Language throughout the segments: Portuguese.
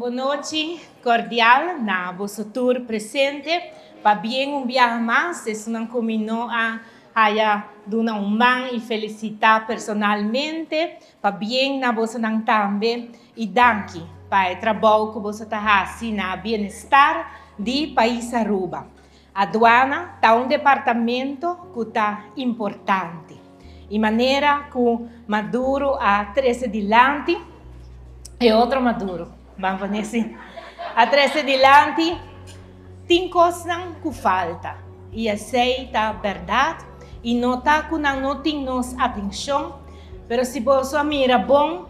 Boa noite, cordial na vosso tour presente. Para bem viaje mais, se não combinou a dar um mão e felicitar personalmente. Para bem na vosso não também e danke para o trabalho que você está fazendo na bem-estar de país Aruba. A aduana está departamento que está importante. De maneira que Maduro a 13 dilante e outro Maduro. Vamos nesse. A 13 dilante tem coisas que faltam. E aceita a verdade. E nota que não tem nossa atenção. Mas se você mira bom,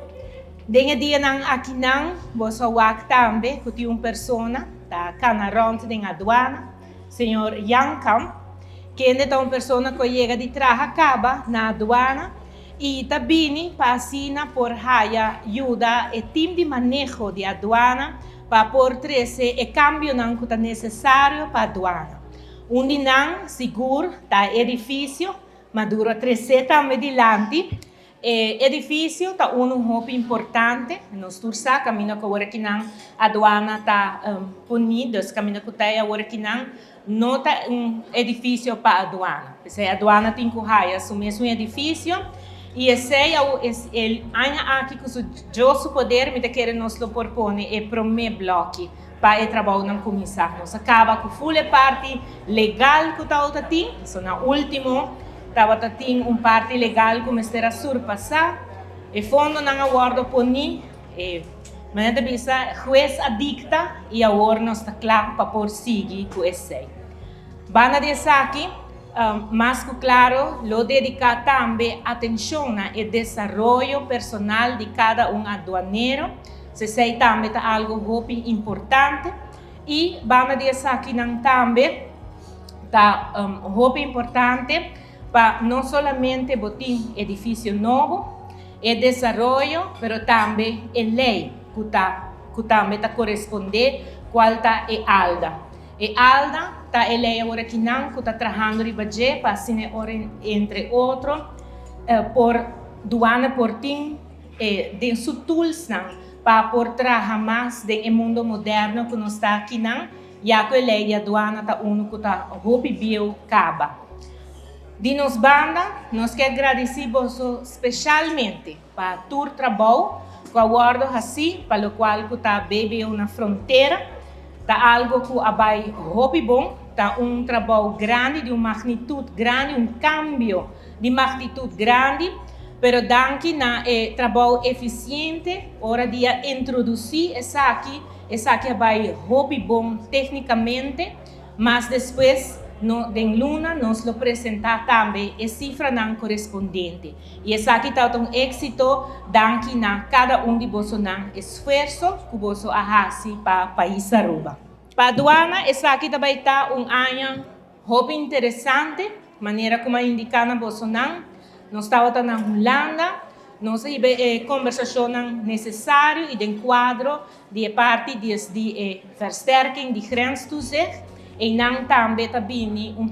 dengue dia não aqui não, você vai também que tem uma pessoa da canarão da aduana, senhor Yankam, que é uma pessoa que chega de trás acaba na aduana e também passina por ajuda e time de manejo de aduana para por trazer o cambio que é necessário para a aduana. Onde não seguro da edifício, Maduro trazer também dilante. Edifício está muito importante. Nós tursa caminho que agora que não aduana está punido, caminho que está agora que não está edifício para aduana. Se a aduana tem que raia o mesmo edifício e esse é o aqui que o poder me quer nos propõe é para o meu bloco para o trabalho na comissão. Nós acaba com full parte legal que está tem, isso na último tem parte legal que será surpassar e fundo não aguardo poni mas de bisa juez adicta e agora nós está claro para por seguir com esse. Bana de aqui mais que claro, lo dedica também atenção ao desenvolvimento personal de cada aduaneiro. Se sei também tá algo muito importante e bana de aqui também tá muito importante para não somente botar edifício novo, e desenvolvimento, mas também a lei que também está correspondendo qual está a ALDA. A ALDA está a lei agora que está trabalhando de budget para entre outros por aduana por tim de sua tools para por trabalhar mais no mundo moderno que nós está aqui já que a lei de aduana está que está muito caba. De nos banda, nós queremos agradecer especialmente para o trabalho que aguardo assim, para o qual está bebê na fronteira, está algo que vai muito bom, está trabalho grande, de uma magnitude grande, cambio de magnitude grande, mas danke na trabalho eficiente, hora de introduzir essa aqui vai muito bom tecnicamente, mas depois em Luna, nós lo apresentamos também a cifra não correspondente. E essa aqui está um êxito, danke na cada de vocês esforço que vocês fazem para o país Aruba. Para a aduana, essa aqui também está ano muito interessante, maneira como indicada vocês nós estamos na Holanda, nós temos conversação necessária e de quadro de parte de versterking de grenstoezicht. E não também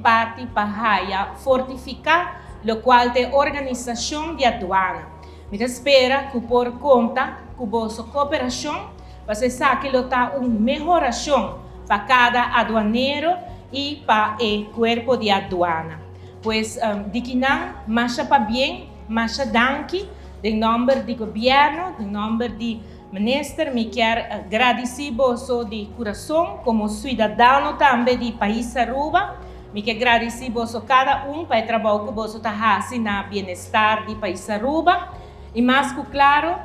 parte para fortificar o qual é a organização de aduana. Me espera que por conta que vossa cooperação, você sabe que está uma melhoração para cada aduaneiro e para o corpo de aduana. Pois, de que não, mais para bem, mais danke, em nome do governo, em nome do Minister, me quero agradecer você de coração, como cidadão também do país Aruba. Me quero agradecer você cada para o trabalho que você está fazendo na bem-estar do país Aruba. E mais que claro,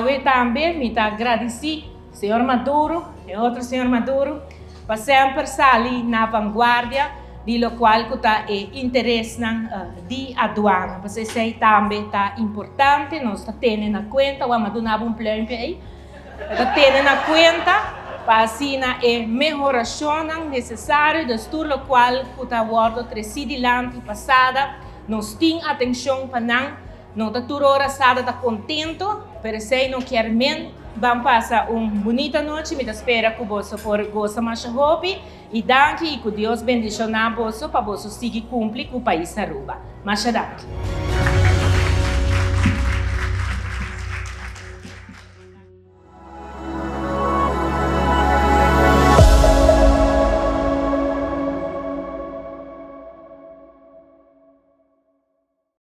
eu também me agradecer senhor Maduro e outro senhor Maduro, para sempre sair na vanguarda de lo qual está interesse de aduana. Você sei também está importante, nós está tendo na conta, vamos dar um plano aí, está tendo na conta para assim a melhoração necessária de tudo o qual está guardo presidente passada, nós temos atenção para não está toda hora está contente, mas se não quer menos, vamos passar uma bonita noite, me espera que você for gostar mais de e danke e que Deus bendicionar você para você seguir cumprir com o país Aruba. Mas danke.